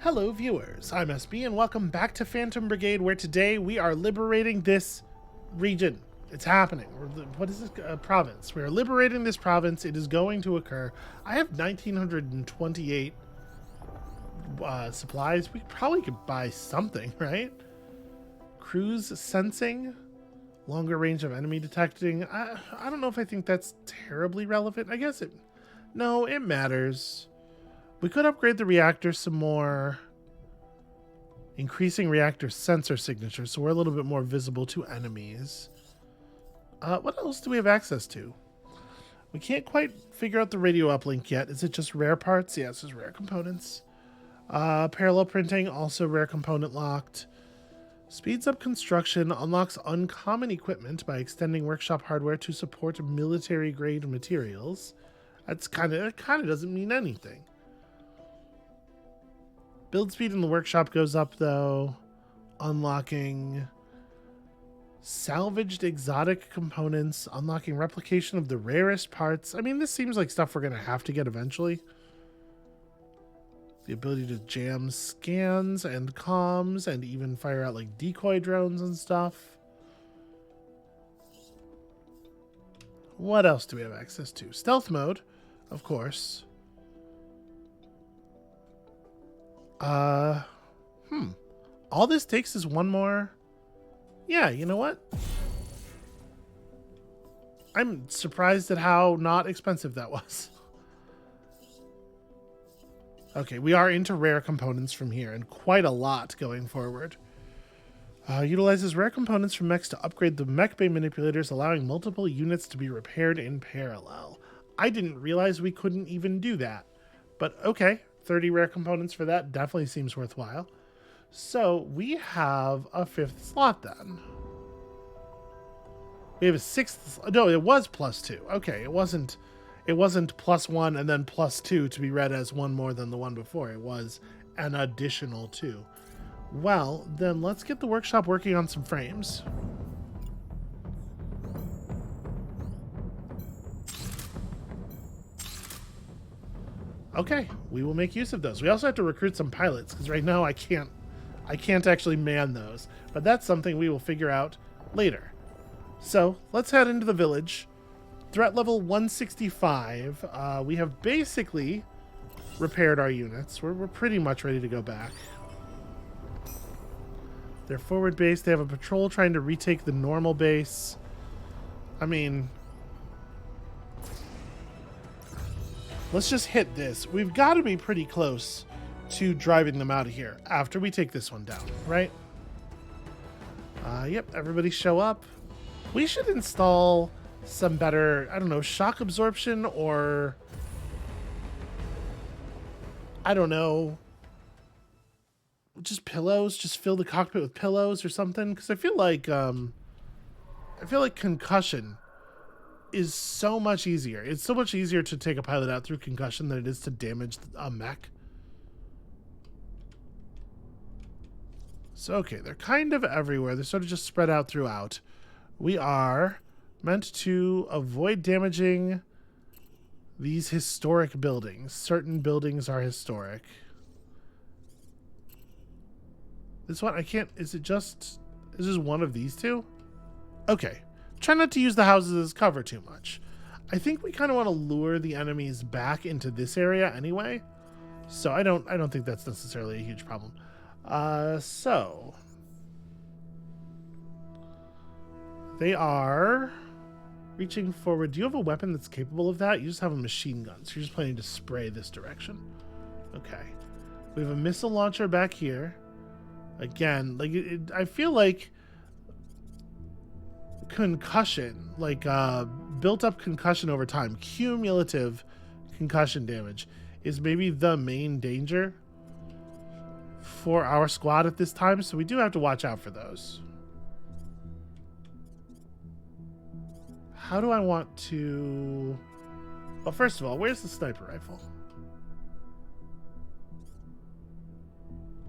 Hello viewers, I'm SB and welcome back to Phantom Brigade, where today we are liberating this region. It's happening. What is this province? We are liberating this province. It is going to occur. I have 1928 supplies. We probably could buy something, right? Cruise sensing, longer range of enemy detecting. I don't know if I think that's terribly relevant. I guess it matters. We could upgrade the reactor some more. Increasing reactor sensor signature, so we're a little bit more visible to enemies. What else do we have access to? We can't quite figure out the radio uplink yet. Is it just rare parts? Yes, it's rare components. Parallel printing, also rare component locked. Speeds up construction, unlocks uncommon equipment by extending workshop hardware to support military grade materials. That kind of doesn't mean anything. Build speed in the workshop goes up, though. Unlocking salvaged exotic components. Unlocking replication of the rarest parts. I mean, this seems like stuff we're going to have to get eventually. The ability to jam scans and comms and even fire out like decoy drones and stuff. What else do we have access to? Stealth mode, of course. All this takes is one more. Yeah, you know what? I'm surprised at how not expensive that was. Okay, we are into rare components from here, and quite a lot going forward. Utilizes rare components from mechs to upgrade the mech bay manipulators, allowing multiple units to be repaired in parallel. I didn't realize we couldn't even do that. But okay, 30 rare components for that definitely seems worthwhile. So we have a 5th slot then. We have a 6th. No, it was +2. Okay, it wasn't +1 and then +2 to be read as one more than the one before. It was an additional 2. Well, then let's get the workshop working on some frames. Okay, we will make use of those. We also have to recruit some pilots because right now I can't actually man those, but that's something we will figure out later. So let's head into the village. Threat level 165. We have basically repaired our units. We're pretty much ready to go back. They're forward base. They have a patrol trying to retake the normal base. I mean, let's just hit this. We've got to be pretty close to driving them out of here after we take this one down, right? Yep, everybody show up. We should install some better, I don't know, shock absorption or, I don't know, just pillows. Just fill the cockpit with pillows or something. Because I feel like concussion is so much easier. It's so much easier to take a pilot out through concussion than it is to damage a mech. So, okay, they're kind of everywhere. They're sort of just spread out throughout. We are meant to avoid damaging these historic buildings. Certain buildings are historic. This one, I can't... Is it just one of these two? Okay. Try not to use the houses as cover too much. I think we kind of want to lure the enemies back into this area anyway. So I don't think that's necessarily a huge problem. So they are reaching forward. Do you have a weapon that's capable of that? You just have a machine gun, so you're just planning to spray this direction. Okay. We have a missile launcher back here. Again, like I feel like concussion, like built up concussion over time, cumulative concussion damage is maybe the main danger for our squad at this time, so we do have to watch out for those. How do I want to... Well, first of all, where's the sniper rifle?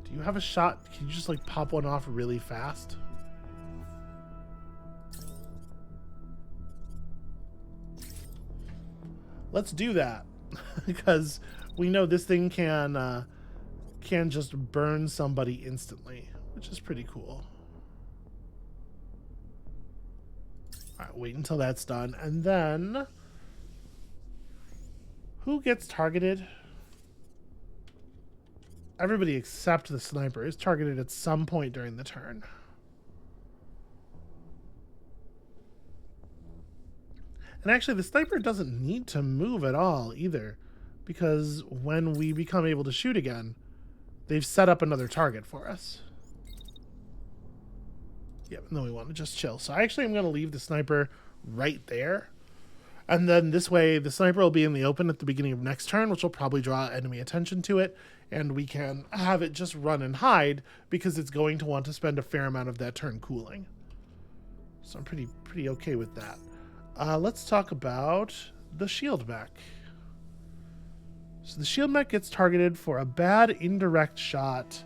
Do you have a shot? Can you just like pop one off really fast? Let's do that because we know this thing can can just burn somebody instantly, which is pretty cool. All right, wait until that's done. And then who gets targeted? Everybody except the sniper is targeted at some point during the turn. And actually, the sniper doesn't need to move at all either, because when we become able to shoot again, they've set up another target for us. Yep, and then we want to just chill. So I actually am going to leave the sniper right there. And then this way, the sniper will be in the open at the beginning of next turn, which will probably draw enemy attention to it. And we can have it just run and hide because it's going to want to spend a fair amount of that turn cooling. So I'm pretty okay with that. Let's talk about the shield mech. So the shield mech gets targeted for a bad indirect shot.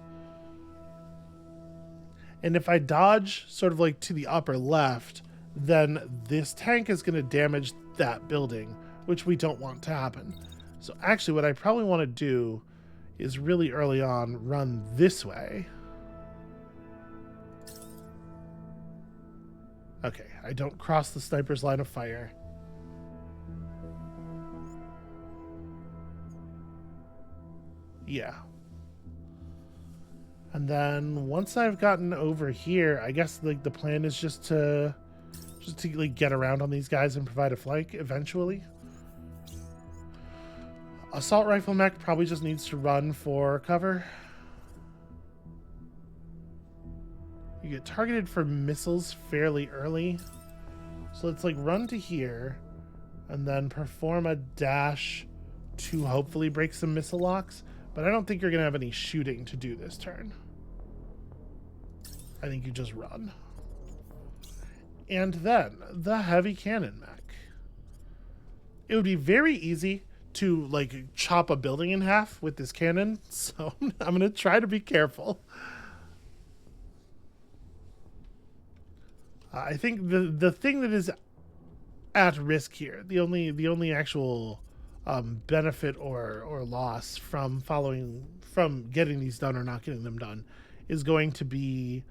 And if I dodge sort of like to the upper left, then this tank is going to damage that building, which we don't want to happen. So actually what I probably want to do is really early on run this way. Okay, I don't cross the sniper's line of fire. Yeah. And then once I've gotten over here, I guess like the plan is just to like get around on these guys and provide a flank eventually. Assault rifle mech probably just needs to run for cover. You get targeted for missiles fairly early. So let's like run to here and then perform a dash to hopefully break some missile locks. But I don't think you're going to have any shooting to do this turn. I think you just run. And then the heavy cannon mech. It would be very easy to like chop a building in half with this cannon. So I'm going to try to be careful. I think the thing that is at risk here, the only actual benefit or loss from getting these done or not getting them done is going to be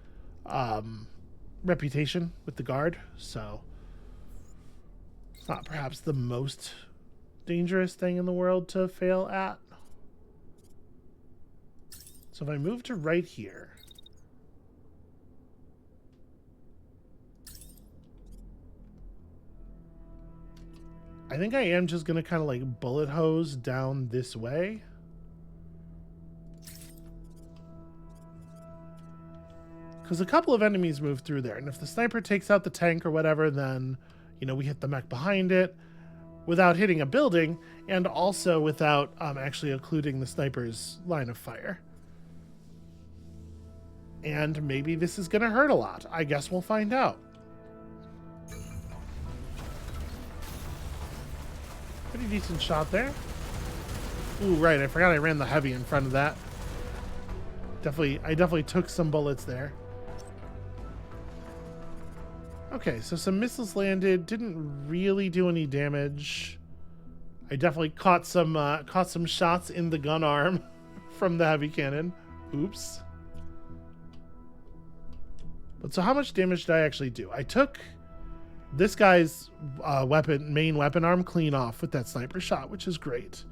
reputation with the guard. So it's not perhaps the most dangerous thing in the world to fail at. So if I move to right here, I think I am just going to kind of like bullet hose down this way. Because a couple of enemies move through there. And if the sniper takes out the tank or whatever, then, you know, we hit the mech behind it without hitting a building and also without actually occluding the sniper's line of fire. And maybe this is going to hurt a lot. I guess we'll find out. Pretty decent shot there. Ooh, right. I forgot I ran the heavy in front of that. I definitely took some bullets there. Okay, so some missiles landed. Didn't really do any damage. I definitely caught some shots in the gun arm from the heavy cannon. Oops. But so how much damage did I actually do? I took this guy's main weapon arm clean off with that sniper shot, which is great.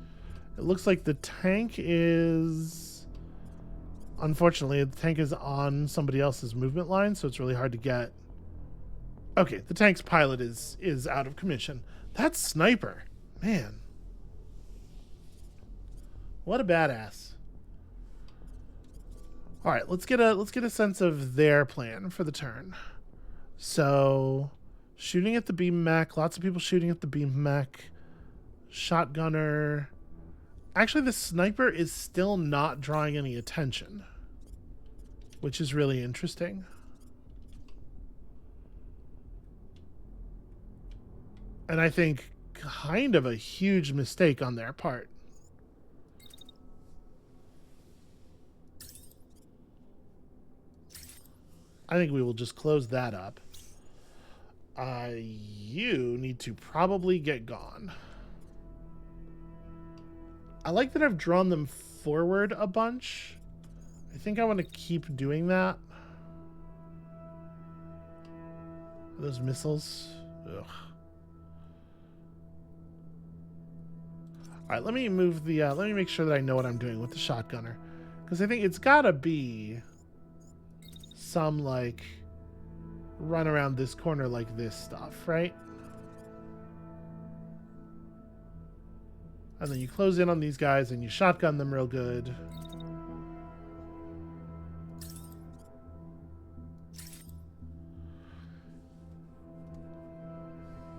It looks like the tank is... Unfortunately, the tank is on somebody else's movement line, so it's really hard to get. Okay, the tank's pilot is out of commission. That sniper, man. What a badass. All right, let's get a sense of their plan for the turn. So, shooting at the beam mech, lots of people shooting at the beam mech. Shotgunner. Actually, the sniper is still not drawing any attention, which is really interesting. And I think kind of a huge mistake on their part. I think we will just close that up. You need to probably get gone. I like that I've drawn them forward a bunch. I think I want to keep doing that. Are those missiles? Ugh. All right, let me move the, let me make sure that I know what I'm doing with the shotgunner. Because I think it's gotta be some, like, run around this corner like this stuff, right? And then you close in on these guys and you shotgun them real good.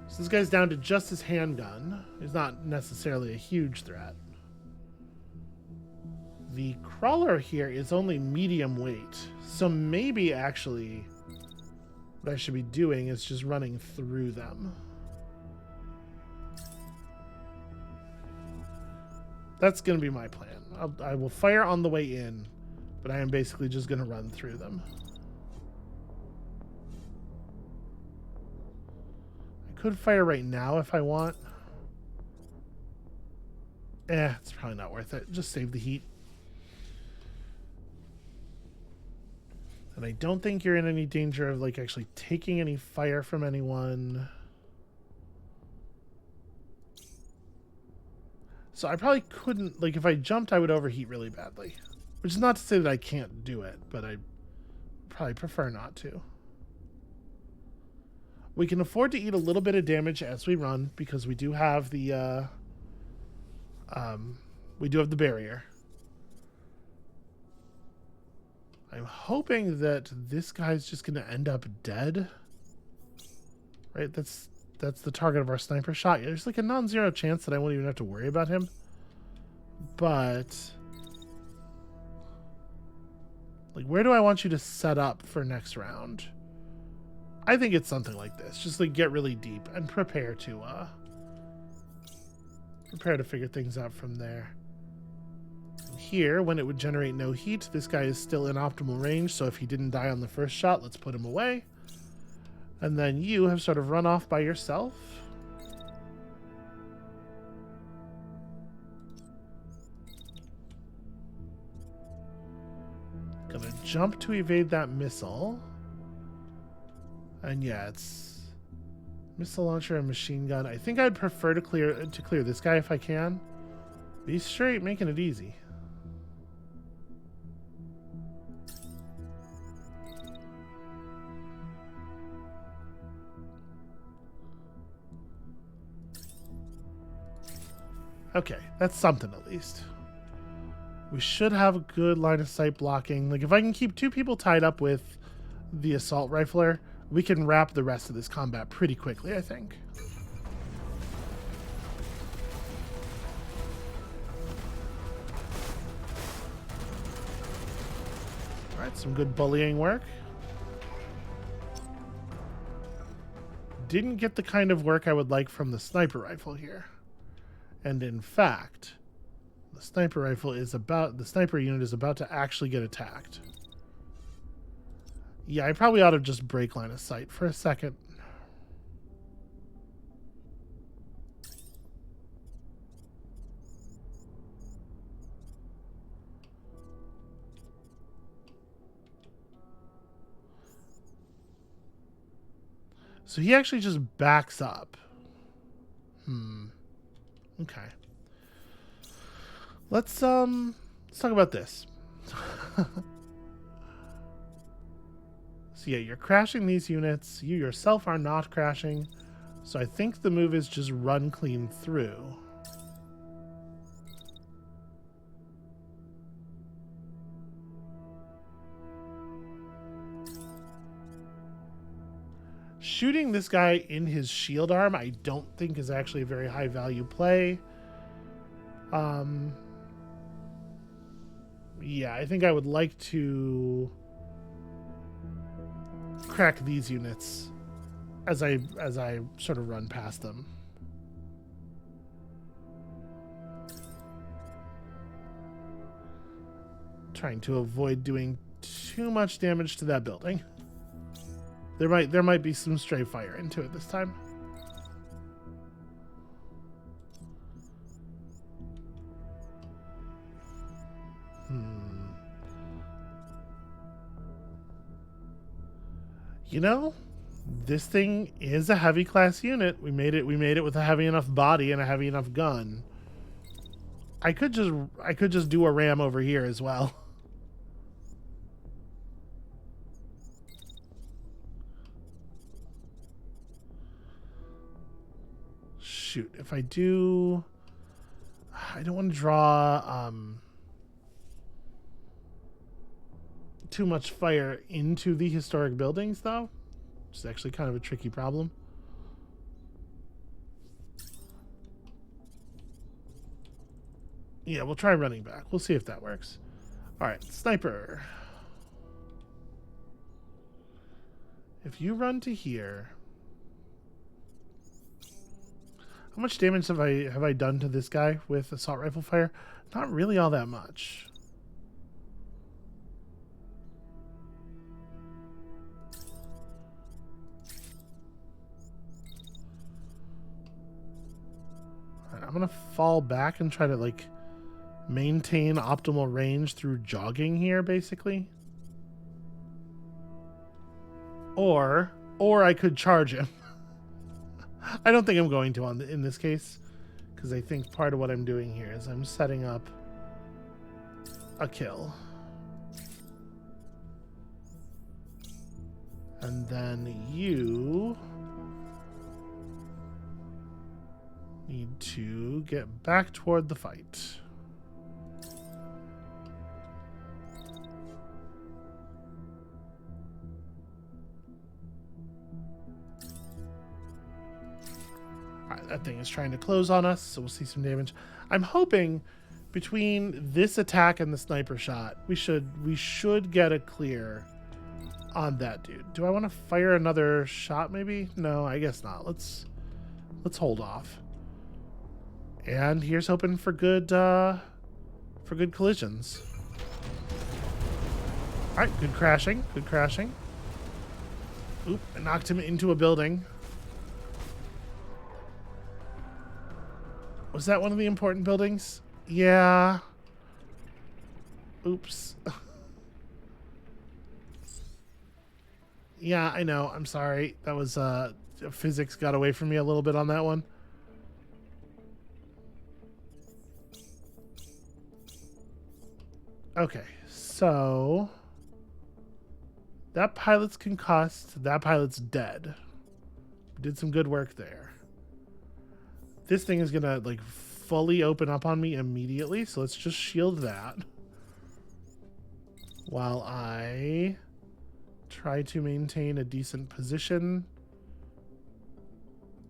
So this guy's down to just his handgun. He's not necessarily a huge threat. The crawler here is only medium weight. So maybe actually what I should be doing is just running through them. That's going to be my plan. I will fire on the way in, but I am basically just going to run through them. I could fire right now if I want. It's probably not worth it. Just save the heat. And I don't think you're in any danger of, like, actually taking any fire from anyone. So I probably couldn't, like, if I jumped, I would overheat really badly. Which is not to say that I can't do it, but I probably prefer not to. We can afford to eat a little bit of damage as we run, because we do have the, barrier. I'm hoping that this guy's just going to end up dead. Right? That's the target of our sniper shot. Yeah, there's like a non-zero chance that I won't even have to worry about him. But like, where do I want you to set up for next round? I think it's something like this. Just like get really deep and prepare to figure things out from there. Here, when it would generate no heat, this guy is still in optimal range, so if he didn't die on the first shot, let's put him away. And then you have sort of run off by yourself. Gonna jump to evade that missile. And yeah, it's missile launcher and machine gun. I think I'd prefer to clear this guy if I can. Be straight, making it easy. Okay, that's something at least. We should have a good line of sight blocking. Like, if I can keep two people tied up with the assault rifler, we can wrap the rest of this combat pretty quickly, I think. Alright, some good bullying work. Didn't get the kind of work I would like from the sniper rifle here. And in fact, the sniper unit is about to actually get attacked. Yeah, I probably ought to just break line of sight for a second. So he actually just backs up. Okay. Let's talk about this. So yeah, you're crashing these units. You yourself are not crashing. So I think the move is just run clean through. Shooting this guy in his shield arm, I don't think is actually a very high value play. Yeah, I think I would like to crack these units as I sort of run past them. Trying to avoid doing too much damage to that building. There might be some stray fire into it this time. You know, this thing is a heavy class unit. We made it with a heavy enough body and a heavy enough gun. I could just do a ram over here as well. Shoot, if I do, I don't want to draw too much fire into the historic buildings, though. It's actually kind of a tricky problem. Yeah, we'll try running back. We'll see if that works. All right, sniper. If you run to here, how much damage have I done to this guy with assault rifle fire? Not really all that much. All right, I'm gonna fall back and try to like maintain optimal range through jogging here, basically. Or I could charge him. I don't think I'm going to in this case, because I think part of what I'm doing here is I'm setting up a kill. And then you need to get back toward the fight. That thing is trying to close on us, so we'll see some damage. I'm hoping between this attack and the sniper shot, we should get a clear on that dude. Do I want to fire another shot maybe? No, I guess not. Let's hold off. And here's hoping for good collisions. All right, good crashing, good crashing. Oop, I knocked him into a building. Was that one of the important buildings? Yeah. Oops. Yeah, I know. I'm sorry. That was physics got away from me a little bit on that one. Okay, so that pilot's concussed. That pilot's dead. Did some good work there. This thing is gonna like fully open up on me immediately, so let's just shield that while I try to maintain a decent position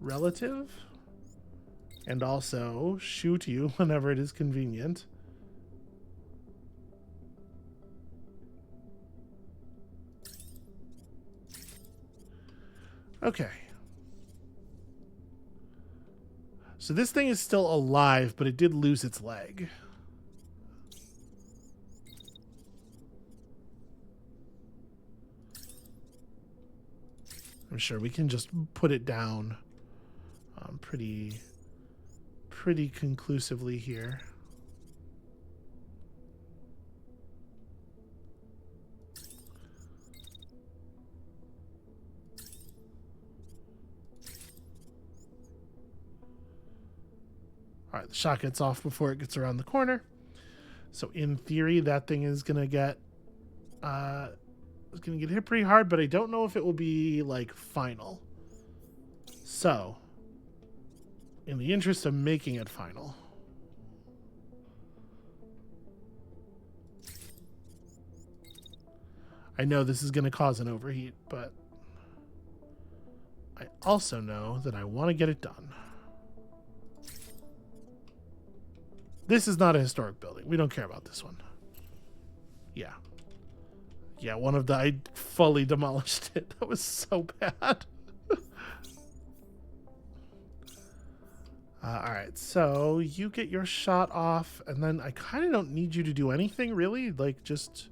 relative and also shoot you whenever it is convenient. Okay. So this thing is still alive, but it did lose its leg. I'm sure we can just put it down pretty conclusively here. All right, the shot gets off before it gets around the corner. So in theory, that thing is gonna get hit pretty hard, but I don't know if it will be like final. So, in the interest of making it final, I know this is gonna cause an overheat, but I also know that I want to get it done. This is not a historic building. We don't care about this one. Yeah. Yeah, I fully demolished it. That was so bad. Alright, so you get your shot off, and then I kind of don't need you to do anything, really. Like, just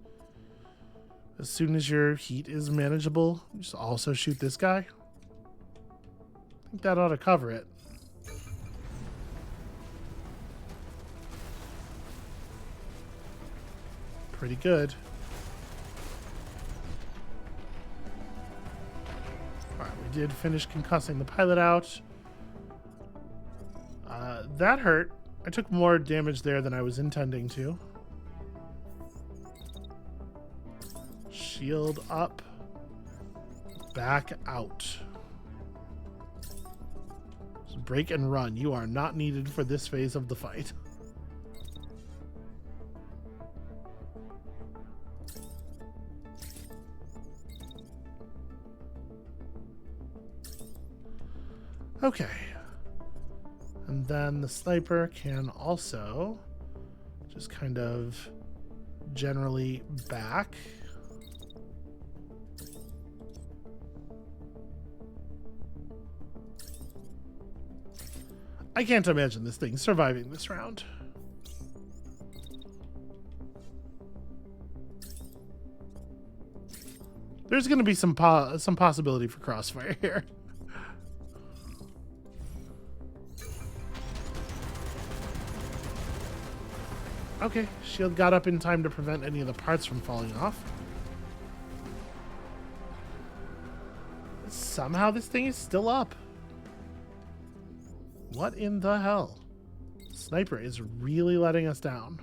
as soon as your heat is manageable, just also shoot this guy. I think that ought to cover it. Pretty good. did finish concussing the pilot out. That hurt. I took more damage there than I was intending to. Shield up. Back out. So break and run. You are not needed for this phase of the fight. Okay. And then the sniper can also just kind of generally back. I can't imagine this thing surviving this round. There's going to be some possibility for crossfire here. Okay, shield got up in time to prevent any of the parts from falling off. Somehow this thing is still up. What in the hell? Sniper is really letting us down.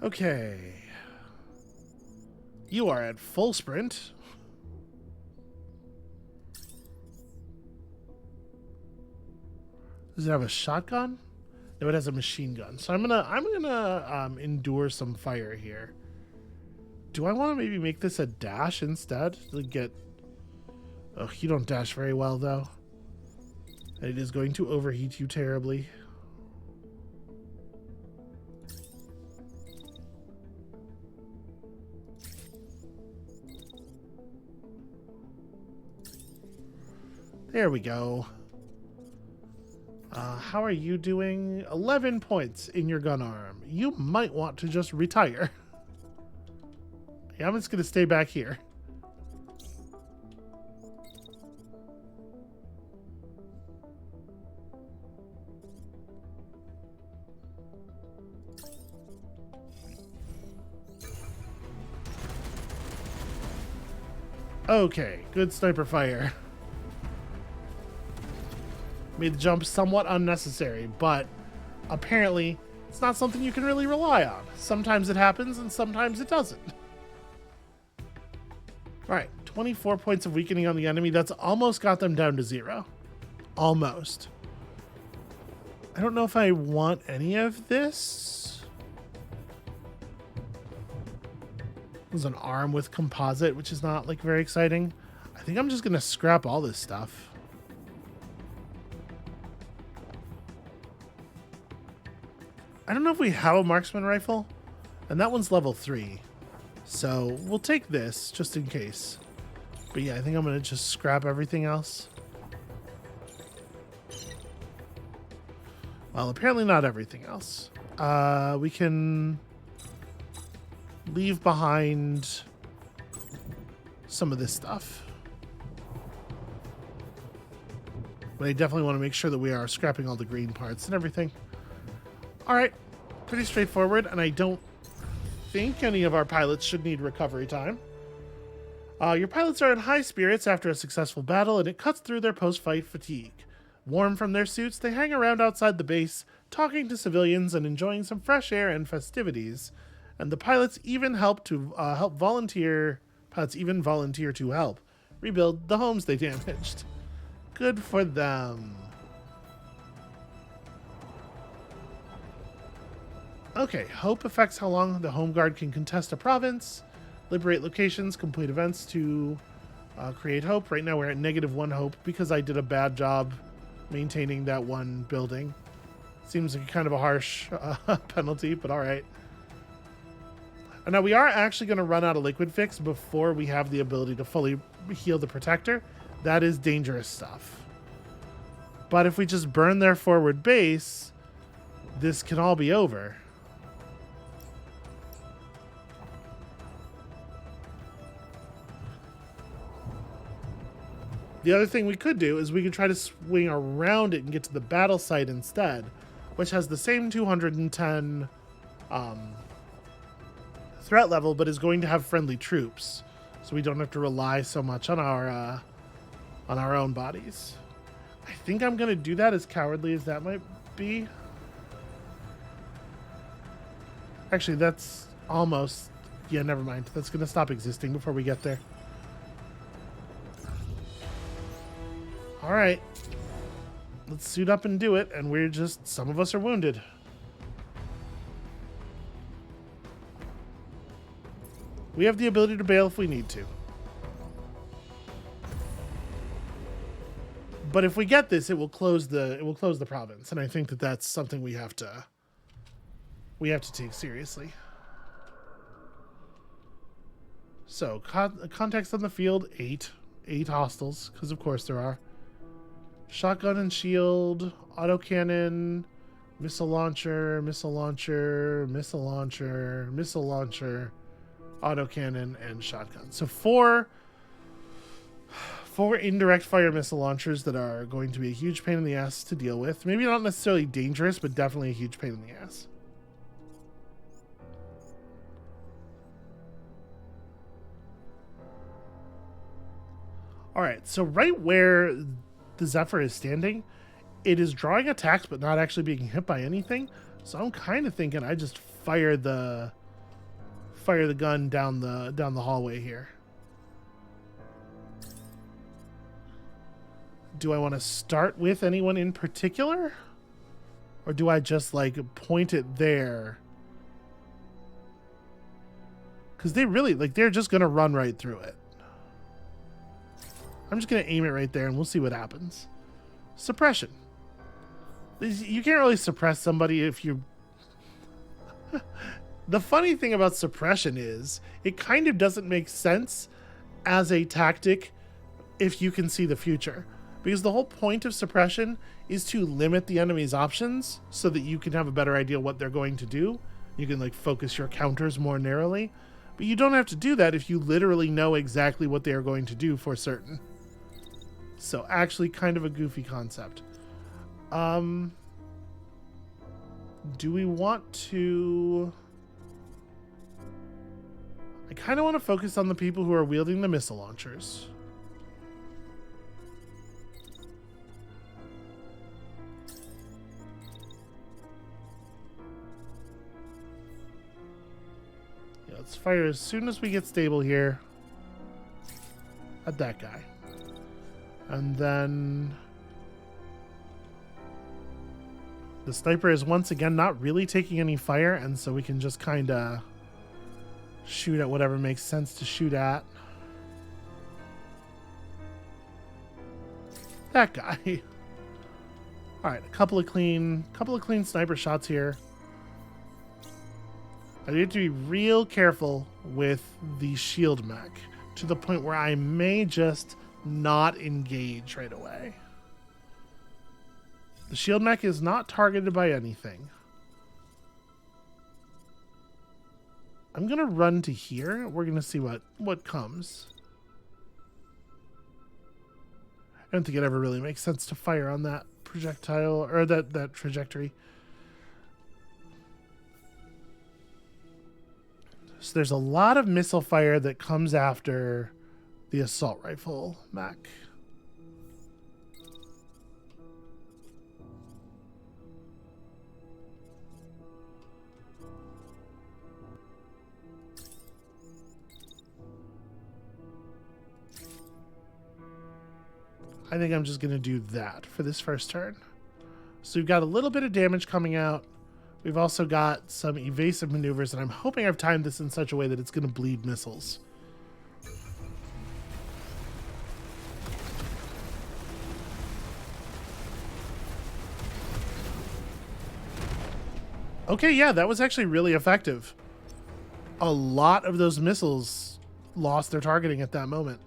Okay. You are at full sprint. Does it have a shotgun? No, it has a machine gun. So I'm gonna endure some fire here. Do I want to maybe make this a dash instead to get? Oh, you don't dash very well though. And it is going to overheat you terribly. There we go. How are you doing? 11 points in your gun arm. You might want to just retire. Yeah, I'm just going to stay back here. Okay, good sniper fire. Made the jump somewhat unnecessary, but apparently it's not something you can really rely on. Sometimes it happens and sometimes it doesn't. Alright, 24 points of weakening on the enemy. That's almost got them down to 0. Almost. I don't know if I want any of this. There's an arm with composite, which is not like very exciting. I think I'm just going to scrap all this stuff. I don't know if we have a marksman rifle, and that one's level 3. So we'll take this just in case. But yeah, I think I'm going to just scrap everything else. Well, apparently not everything else. We can leave behind some of this stuff. But I definitely want to make sure that we are scrapping all the green parts and everything. Alright, pretty straightforward, and I don't think any of our pilots should need recovery time. Your pilots are in high spirits after a successful battle, and it cuts through their post-fight fatigue. Warm from their suits, they hang around outside the base, talking to civilians and enjoying some fresh air and festivities. And the pilots even volunteer to help rebuild the homes they damaged. Good for them. Okay, hope affects how long the home guard can contest a province, liberate locations, complete events to create hope. Right now we're at -1 hope because I did a bad job maintaining that one building. Seems like kind of a harsh penalty, but all right. And now we are actually going to run out of liquid fix before we have the ability to fully heal the protector. That is dangerous stuff. But if we just burn their forward base, this can all be over. The other thing we could do is we could try to swing around it and get to the battle site instead. which has the same 210 threat level, but is going to have friendly troops, so we don't have to rely so much on our own bodies. I think I'm going to do that, as cowardly as that might be. Actually, that's almost... Yeah, never mind. That's going to stop existing before we get there. All right. Let's suit up and do it, and we're just... Some of us are wounded. We have the ability to bail if we need to. But if we get this, it will close the province, and I think that that's something we have to take seriously. So, context on the field, 8 hostiles, because of course there are. Shotgun and shield, autocannon, missile launcher, missile launcher, missile launcher, missile launcher, autocannon, and shotgun. So four indirect fire missile launchers that are going to be a huge pain in the ass to deal with. Maybe not necessarily dangerous, but definitely a huge pain in the ass. All right, so right where the Zephyr is standing, it is drawing attacks but not actually being hit by anything. So I'm kind of thinking I just fire the gun down the hallway here. Do I want to start with anyone in particular? Or do I just like point it there? Because they really, like, they're just going to run right through it. I'm just going to aim it right there and we'll see what happens. Suppression. You can't really suppress somebody if you... The funny thing about suppression is it kind of doesn't make sense as a tactic if you can see the future. Because the whole point of suppression is to limit the enemy's options so that you can have a better idea what they're going to do. You can like focus your counters more narrowly. But you don't have to do that if you literally know exactly what they are going to do for certain. So actually kind of a goofy concept. Do we want to... I kind of want to focus on the people who are wielding the missile launchers. Yeah, let's fire as soon as we get stable here at that guy. And then the sniper is once again not really taking any fire, and so we can just kind of shoot at whatever makes sense to shoot at. That guy. All right, a couple of clean sniper shots here. I need to be real careful with the shield mech to the point where I may just not engage right away. The shield mech is not targeted by anything. I'm going to run to here. We're going to see what comes. I don't think it ever really makes sense to fire on that projectile or that trajectory. So there's a lot of missile fire that comes after the assault rifle mech. I think I'm just going to do that for this first turn. So we've got a little bit of damage coming out. We've also got some evasive maneuvers, and I'm hoping I've timed this in such a way that it's going to bleed missiles. Okay, yeah, that was actually really effective. A lot of those missiles lost their targeting at that moment.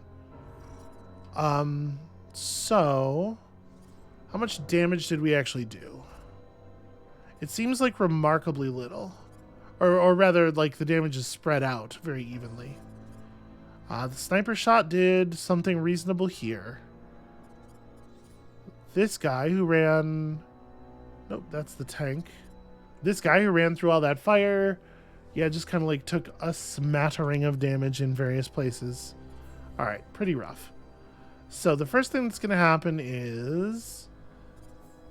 So, how much damage did we actually do? It seems like remarkably little. Or rather, like the damage is spread out very evenly. The sniper shot did something reasonable here. This guy who ran... Nope, that's the tank. This guy who ran through all that fire, yeah, just kind of like took a smattering of damage in various places. All right, pretty rough. So the first thing that's going to happen is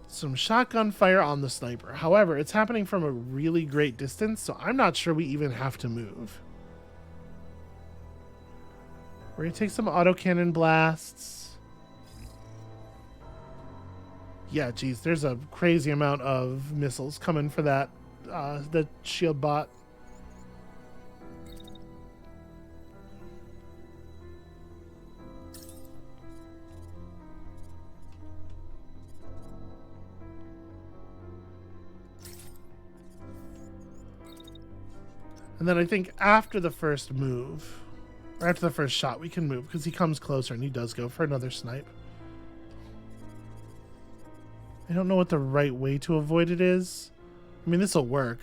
some shotgun fire on the sniper. However, it's happening from a really great distance, so I'm not sure we even have to move. We're going to take some autocannon blasts. Yeah, geez, there's a crazy amount of missiles coming for that, the shield bot. And then I think after the first move, or after the first shot, we can move because he comes closer and he does go for another snipe. I don't know what the right way to avoid it is. I mean, this will work.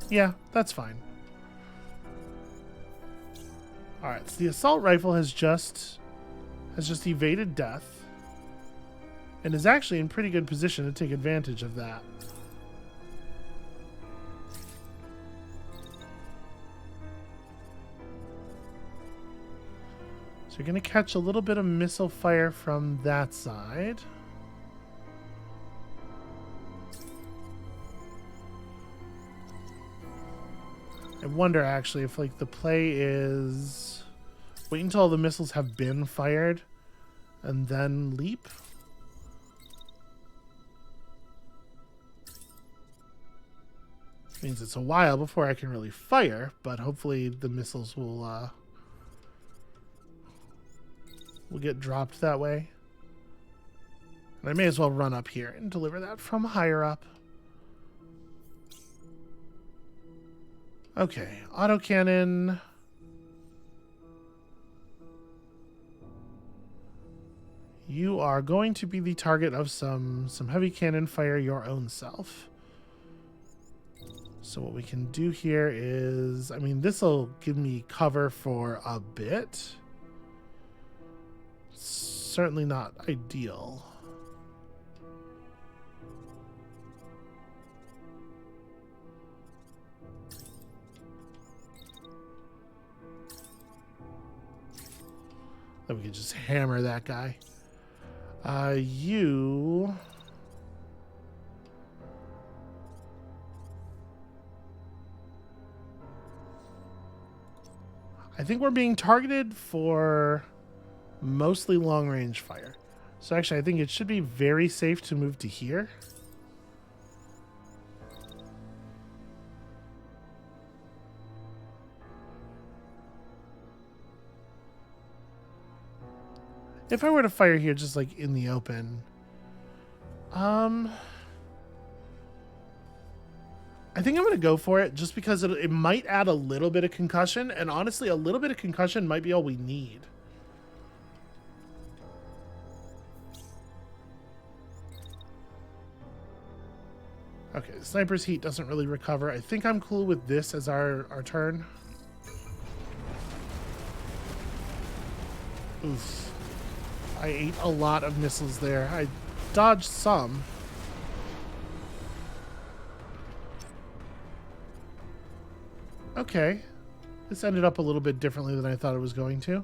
Yeah, that's fine. All right, so the assault rifle has just evaded death and is actually in pretty good position to take advantage of that. So you're going to catch a little bit of missile fire from that side. I wonder actually if like the play is wait until all the missiles have been fired and then leap. Means it's a while before I can really fire, but hopefully the missiles will get dropped that way. And I may as well run up here and deliver that from higher up. Okay, autocannon. You are going to be the target of some heavy cannon fire your own self. So what we can do here is, I mean, this will give me cover for a bit. Certainly not ideal. Then we can just hammer that guy. You... I think we're being targeted for mostly long-range fire. So actually, I think it should be very safe to move to here. If I were to fire here just like in the open, I think I'm going to go for it just because it might add a little bit of concussion, and honestly, a little bit of concussion might be all we need. Okay, the sniper's heat doesn't really recover. I think I'm cool with this as our turn. Oof. I ate a lot of missiles there. I dodged some. Okay. This ended up a little bit differently than I thought it was going to.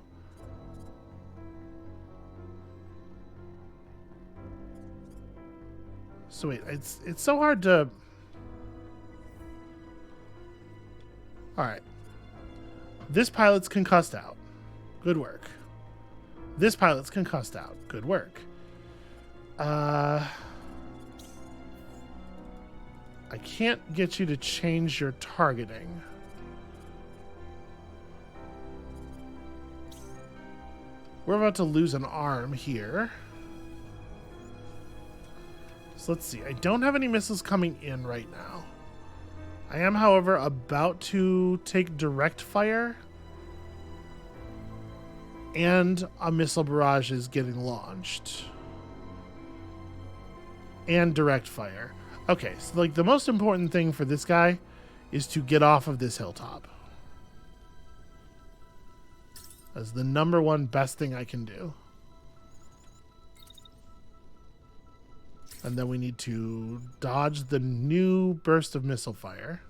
So wait, it's so hard to... Alright. This pilot's concussed out. Good work. This pilot's concussed out. Good work. I can't get you to change your targeting. We're about to lose an arm here. So let's see. I don't have any missiles coming in right now. I am, however, about to take direct fire. And a missile barrage is getting launched. And direct fire. Okay, so like the most important thing for this guy is to get off of this hilltop. That's the number one best thing I can do. And then we need to dodge the new burst of missile fire.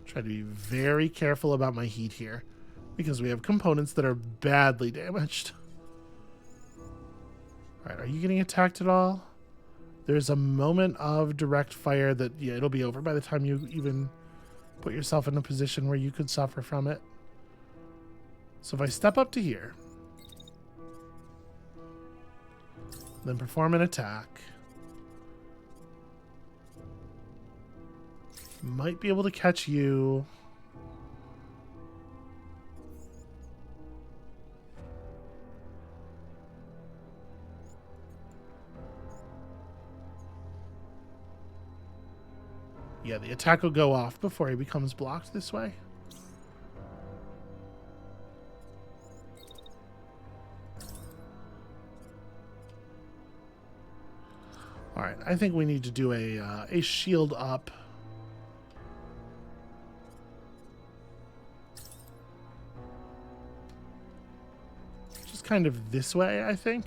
Try to be very careful about my heat here, because we have components that are badly damaged. Alright, are you getting attacked at all? There's a moment of direct fire that, yeah, it'll be over by the time you even put yourself in a position where you could suffer from it. So if I step up to here, then perform an attack, might be able to catch you. Yeah, the attack will go off before he becomes blocked this way. All right, I think we need to do a shield up. Just kind of this way, I think.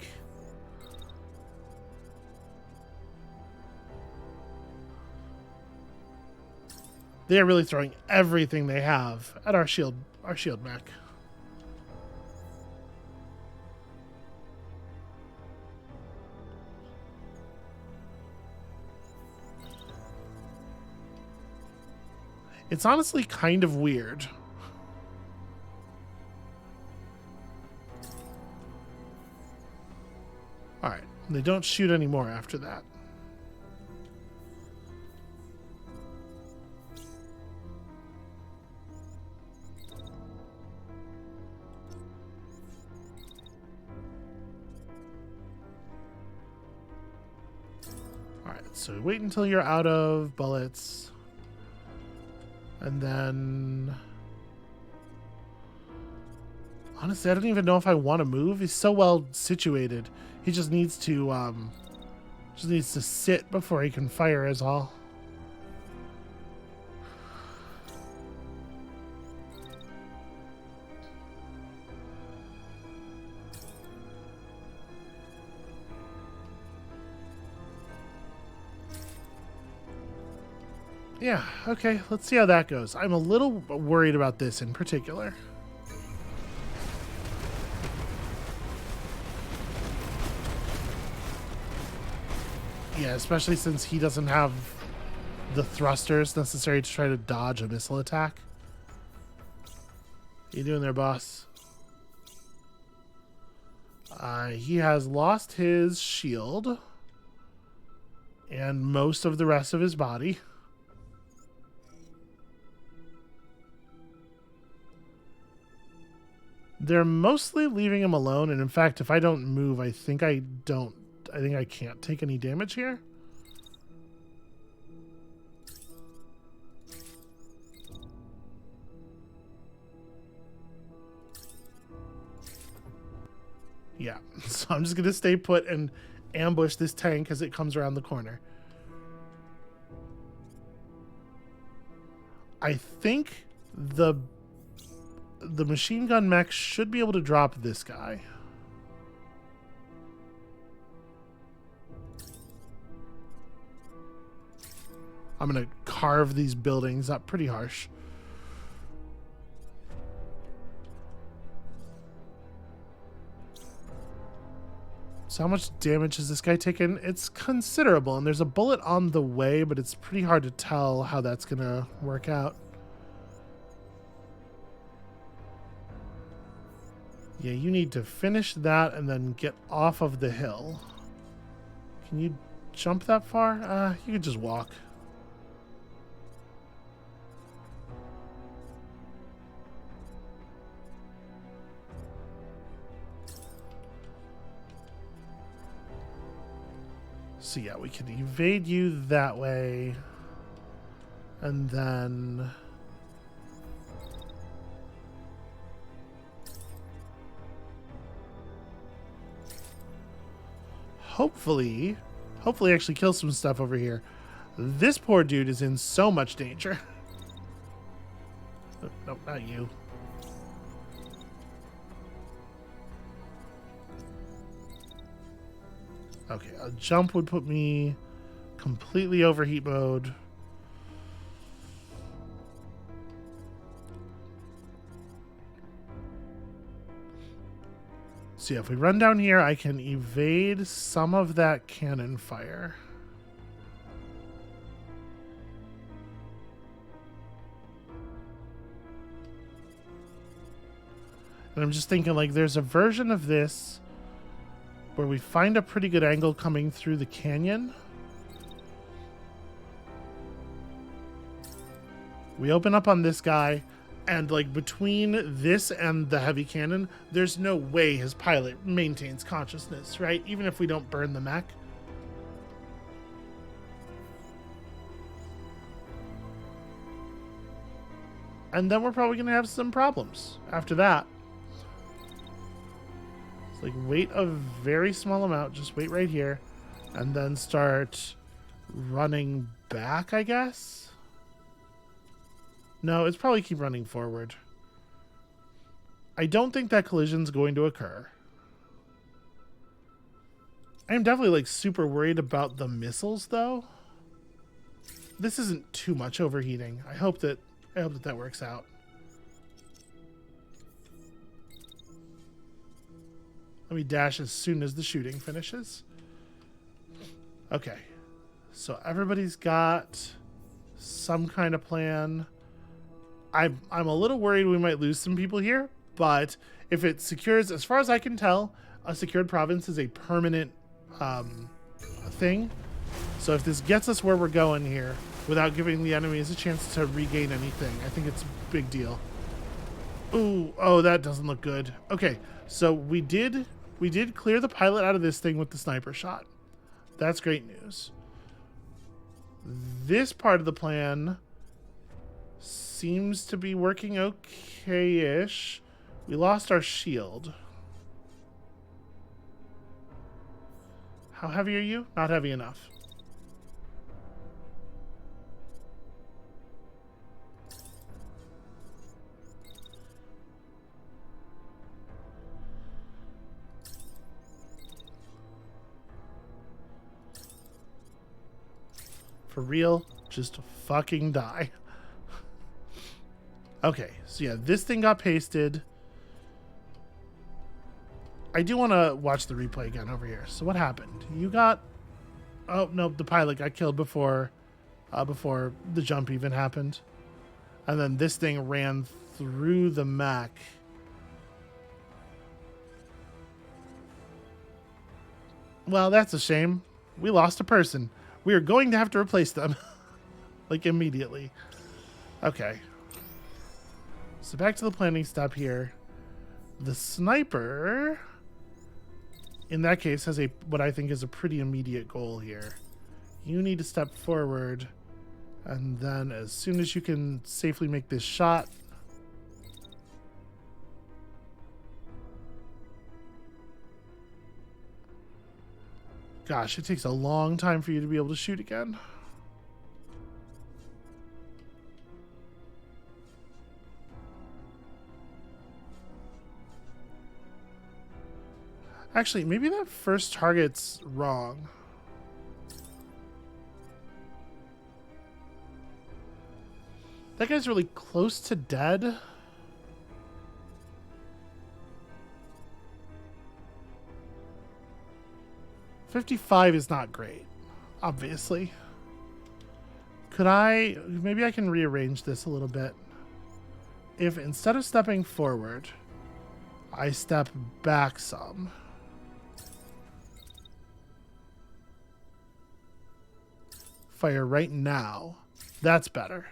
They are really throwing everything they have at our shield mech. It's honestly kind of weird. All right, they don't shoot anymore after that. So wait until you're out of bullets. And then... honestly, I don't even know if I want to move. He's so well situated. He just needs to sit before he can fire is all. Yeah, okay, let's see how that goes. I'm a little worried about this in particular. Yeah, especially since he doesn't have the thrusters necessary to try to dodge a missile attack. What you doing there, boss? He has lost his shield and most of the rest of his body. They're mostly leaving him alone, and in fact, if I don't move, I think I can't take any damage here. Yeah, so I'm just gonna stay put and ambush this tank as it comes around the corner. I think the machine gun mech should be able to drop this guy. I'm going to carve these buildings up pretty harsh. So how much damage has this guy taken? It's considerable, and there's a bullet on the way, but it's pretty hard to tell how that's going to work out. Yeah, you need to finish that and then get off of the hill. Can you jump that far? You could just walk. So yeah, we can evade you that way. And then... hopefully, Hopefully actually kill some stuff over here. This poor dude is in so much danger. Nope, not you. Okay, a jump would put me completely overheat mode. So yeah, if we run down here, I can evade some of that cannon fire. And I'm just thinking, like, there's a version of this where we find a pretty good angle coming through the canyon. We open up on this guy, and like between this and the heavy cannon, there's no way his pilot maintains consciousness, right? Even if we don't burn the mech. And then we're probably going to have some problems after that. It's like wait a very small amount, just wait right here, and then start running back, I guess? No, it's probably keep running forward. I don't think that collision's going to occur. I'm definitely like super worried about the missiles though. This isn't too much overheating. I hope that that works out. Let me dash as soon as the shooting finishes. Okay. So everybody's got some kind of plan. I'm a little worried we might lose some people here, but if it secures, as far as I can tell, a secured province is a permanent thing. So if this gets us where we're going here without giving the enemies a chance to regain anything, I think it's a big deal. Ooh, oh, that doesn't look good. Okay, so we did clear the pilot out of this thing with the sniper shot. That's great news. This part of the plan seems to be working okay-ish. We lost our shield. How heavy are you? Not heavy enough. For real, just fucking die. Okay, so yeah, this thing got pasted. I do want to watch the replay again over here. So what happened? You got... Oh, no, the pilot got killed before the jump even happened. And then this thing ran through the mech. Well, that's a shame. We lost a person. We are going to have to replace them. Like, immediately. Okay. So back to the planning step here. The sniper, in that case, has what I think is a pretty immediate goal here. You need to step forward, and then as soon as you can safely make this shot, gosh, it takes a long time for you to be able to shoot again. Actually, maybe that first target's wrong. That guy's really close to dead. $55 is not great, obviously. Maybe I can rearrange this a little bit. If instead of stepping forward, I step back some. Fire right now. That's better.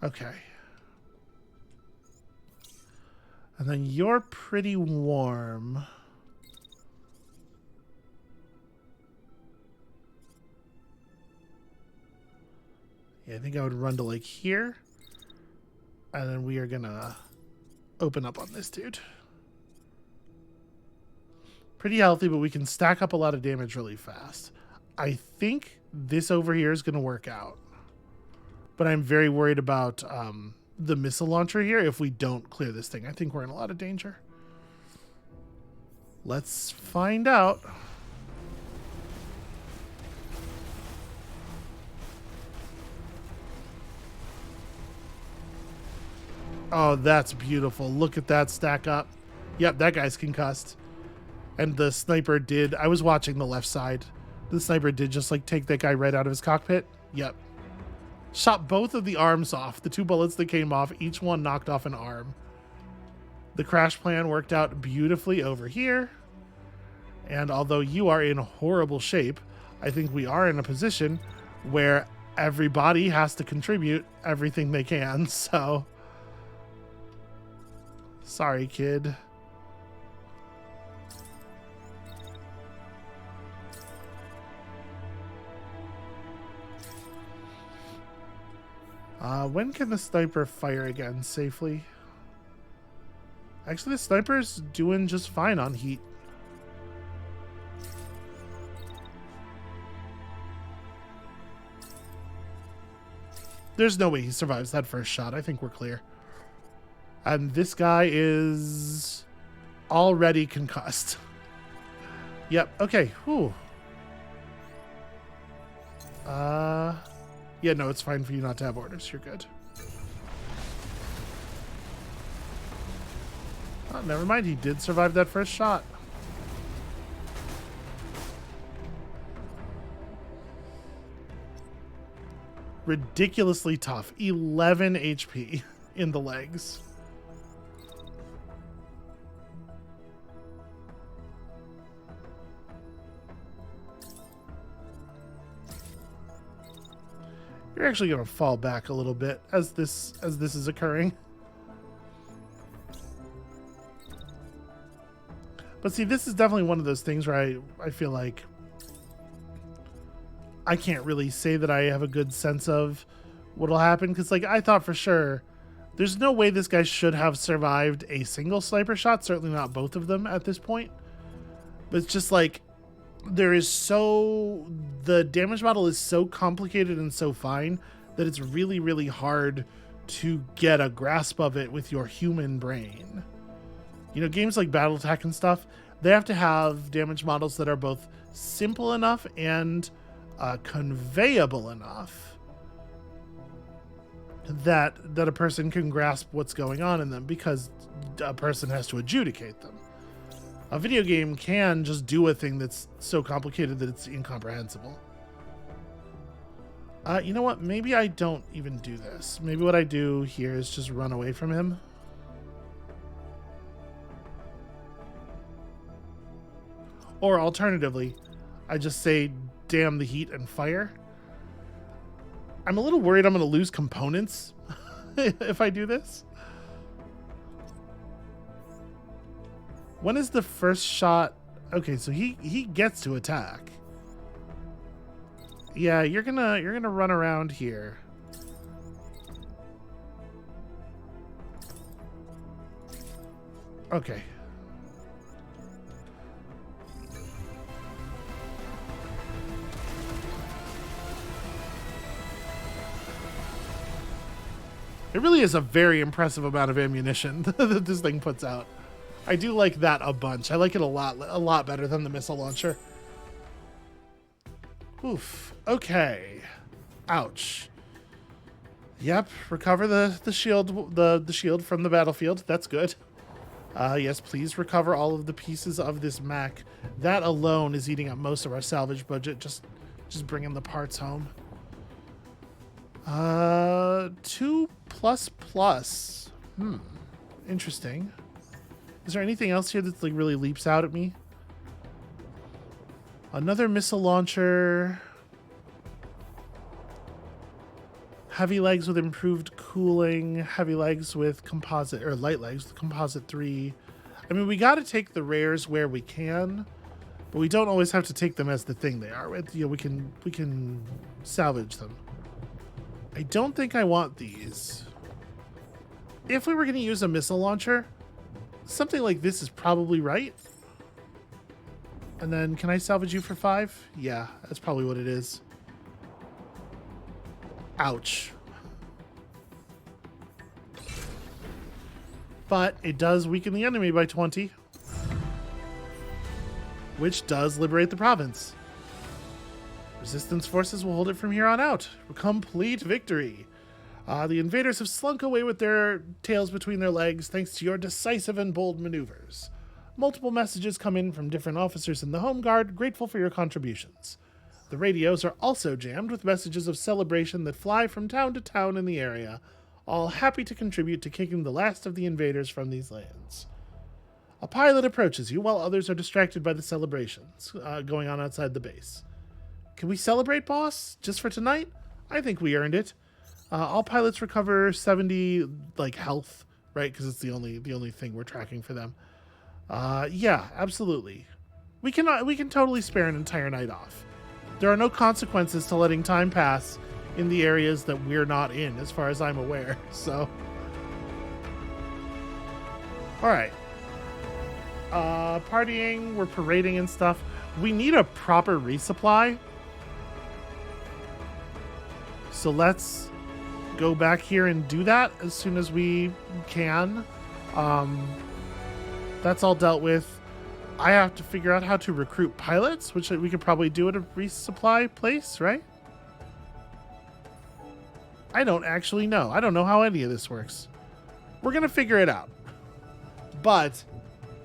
Okay. And then you're pretty warm. Yeah, I think I would run to like here. And then we are gonna open up on this dude. Pretty healthy, but we can stack up a lot of damage really fast. I think this over here is going to work out. But I'm very worried about the missile launcher here if we don't clear this thing. I think we're in a lot of danger. Let's find out. Oh, that's beautiful. Look at that stack up. Yep, that guy's concussed. And the sniper did, I was watching the left side. The sniper did just like take that guy right out of his cockpit. Yep. Shot both of the arms off. The 2 bullets that came off, each one knocked off an arm. The crash plan worked out beautifully over here. And although you are in horrible shape, I think we are in a position where everybody has to contribute everything they can. So, sorry, kid. When can the sniper fire again safely? Actually, the sniper's doing just fine on heat. There's no way he survives that first shot. I think we're clear. And this guy is already concussed. Yep. Okay. Whew. Yeah, no, it's fine for you not to have orders. You're good. Oh, never mind. He did survive that first shot. Ridiculously tough. 11 HP in the legs. You're actually going to fall back a little bit as this is occurring. But see, this is definitely one of those things where I feel like I can't really say that I have a good sense of what'll happen, because like I thought for sure there's no way this guy should have survived a single sniper shot, certainly not both of them at this point. But it's just like the damage model is so complicated and so fine that it's really, really hard to get a grasp of it with your human brain. You know, games like BattleTech and stuff, they have to have damage models that are both simple enough and conveyable enough that a person can grasp what's going on in them, because a person has to adjudicate them. A video game can just do a thing that's so complicated that it's incomprehensible. You know what? Maybe I don't even do this. Maybe what I do here is just run away from him. Or alternatively, I just say, damn the heat and fire. I'm a little worried I'm going to lose components if I do this. When is the first shot? Okay, so he gets to attack. Yeah, you're gonna run around here. Okay. It really is a very impressive amount of ammunition that this thing puts out. I do like that a bunch. I like it a lot better than the missile launcher. Oof. Okay. Ouch. Yep. Recover the shield, the shield from the battlefield. That's good. Yes, please recover all of the pieces of this mech. That alone is eating up most of our salvage budget. Just bringing the parts home. 2++. Interesting. Is there anything else here that like really leaps out at me? Another missile launcher. Heavy legs with improved cooling. Heavy legs with composite, or light legs with composite 3. I mean, we got to take the rares where we can, but we don't always have to take them as the thing they are. You know, we can salvage them. I don't think I want these. If we were going to use a missile launcher, something like this is probably right. And then can I salvage you for 5? Yeah, that's probably what it is. Ouch. But it does weaken the enemy by 20, which does liberate the province. Resistance forces will hold it from here on out. Complete victory. The invaders have slunk away with their tails between their legs thanks to your decisive and bold maneuvers. Multiple messages come in from different officers in the Home Guard, grateful for your contributions. The radios are also jammed with messages of celebration that fly from town to town in the area, all happy to contribute to kicking the last of the invaders from these lands. A pilot approaches you while others are distracted by the celebrations going on outside the base. Can we celebrate, boss? Just for tonight? I think we earned it. All pilots recover 70 health, right? Because it's the only thing we're tracking for them. Yeah, absolutely. We can totally spare an entire night off. There are no consequences to letting time pass in the areas that we're not in, as far as I'm aware. So, all right. Partying, we're parading and stuff. We need a proper resupply. So let's go back here and do that as soon as we can. That's all dealt with. I have to figure out how to recruit pilots, which we could probably do at a resupply place, right? I don't actually know. I don't know how any of this works. We're going to figure it out. But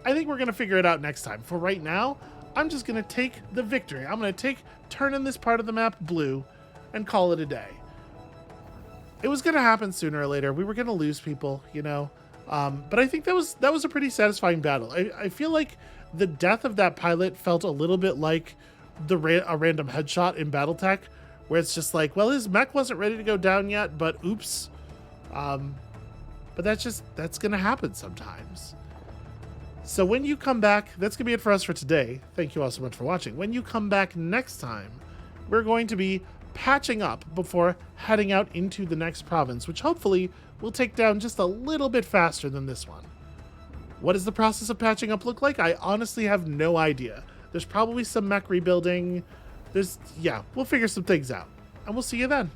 I think we're going to figure it out next time. For right now, I'm just going to take the victory. I'm going to turn in this part of the map blue and call it a day. It was going to happen sooner or later. We were going to lose people, you know. But I think that was a pretty satisfying battle. I feel like the death of that pilot felt a little bit like a random headshot in BattleTech, where it's just like, well, his mech wasn't ready to go down yet, but oops. But that's going to happen sometimes. So when you come back, that's going to be it for us for today. Thank you all so much for watching. When you come back next time, we're going to be patching up before heading out into the next province, which hopefully will take down just a little bit faster than this one. What does the process of patching up look like? I honestly have no idea. There's probably some mech rebuilding. We'll figure some things out. And we'll see you then.